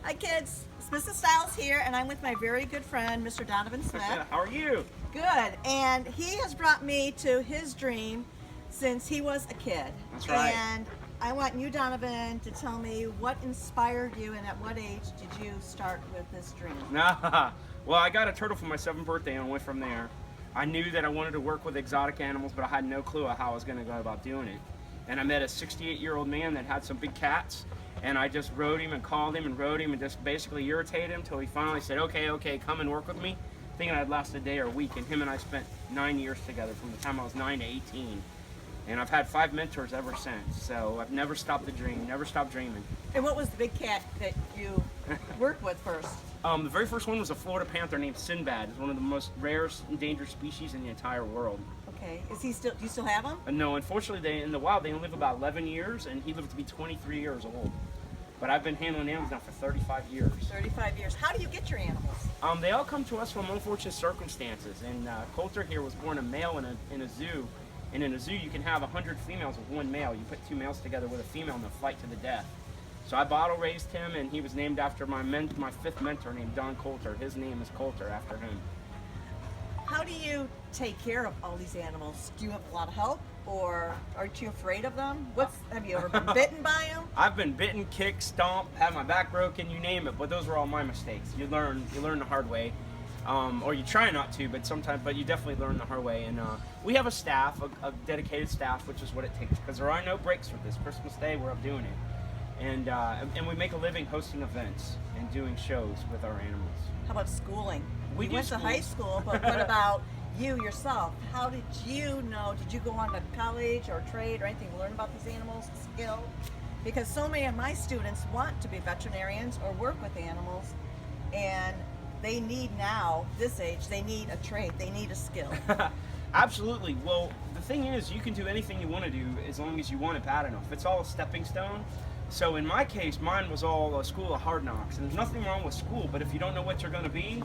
Hi kids, it's Mrs. Stiles here, and I'm with my very good friend, Mr. Donovan Smith. How are you? Good, and he has brought me to his dream since he was a kid. That's right. And I want you, Donovan, to tell me what inspired you and at what age did you start with this dream? Well, I got a turtle for my 7th birthday and went from there. I knew that I wanted to work with exotic animals, but I had no clue how I was going to go about doing it. And I met a 68-year-old man that had some big cats, and I just rode him and called him and rode him and just basically irritated him until he finally said, okay, come and work with me, thinking I'd last a day or a week. And him and I spent 9 years together from the time I was 9 to 18. And I've had 5 mentors ever since, so I've never stopped the dream, never stopped dreaming. And what was the big cat that you worked with first? The very first one was a Florida panther named Sinbad. It's one of the most rarest endangered species in the entire world. Okay, is he still? Do you still have him? No, unfortunately, in the wild, they only live about 11 years, and he lived to be 23 years old. But I've been handling animals now for 35 years. 35 years. How do you get your animals? They all come to us from unfortunate circumstances. And Coulter here was born a male in a zoo. And in a zoo, you can have 100 females with one male. You put 2 males together with a female and they'll fight to the death. So I bottle raised him, and he was named after my 5th mentor named Don Coulter. His name is Coulter after him. How do you take care of all these animals? Do you have a lot of help, or aren't you afraid of them? Have you ever been bitten by them? I've been bitten, kicked, stomped, had my back broken, you name it. But those were all my mistakes. You learn the hard way. Or you try not to, but you definitely learn the hard way. And we have a staff, a dedicated staff, which is what it takes, because there are no breaks for this. Christmas Day, we're up doing it, and we make a living hosting events and doing shows with our animals. How about schooling? We went to high school, but what about you yourself? How did you know? Did you go on to college or trade or anything to learn about these animals, skill? Because so many of my students want to be veterinarians or work with animals, and they need now, this age, they need a trade, they need a skill. Absolutely. Well, the thing is, you can do anything you want to do as long as you want it bad enough. It's all a stepping stone. So in my case, mine was all a school of hard knocks. And there's nothing wrong with school, but if you don't know what you're going to be,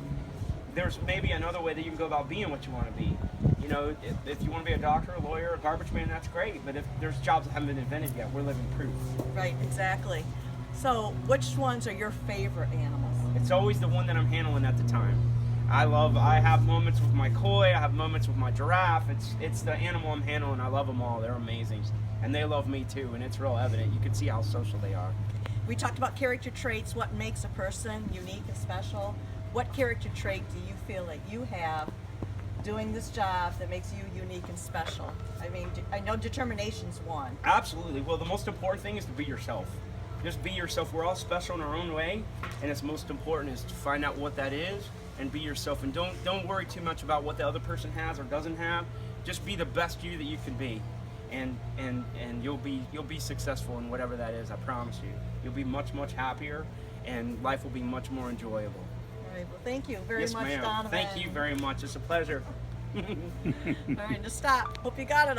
there's maybe another way that you can go about being what you want to be. You know, if you want to be a doctor, a lawyer, a garbage man, that's great. But if there's jobs that haven't been invented yet, we're living proof. Right, exactly. So which ones are your favorite animals? It's always the one that I'm handling at the time. I have moments with my koi, I have moments with my giraffe. It's the animal I'm handling. I love them all. They're amazing. And they love me too, and it's real evident. You can see how social they are. We talked about character traits, what makes a person unique and special. What character trait do you feel like you have doing this job that makes you unique and special? I mean, I know determination's one. Absolutely. Well, the most important thing is to be yourself. Just be yourself. We're all special in our own way, and it's most important is to find out what that is and be yourself. And don't worry too much about what the other person has or doesn't have. Just be the best you that you can be, and you'll be successful in whatever that is. I promise you. You'll be much happier, and life will be much more enjoyable. All right. Well, thank you very Yes, much, ma'am. Donovan. Thank you very much. It's a pleasure. All right, to stop. Hope you got it all.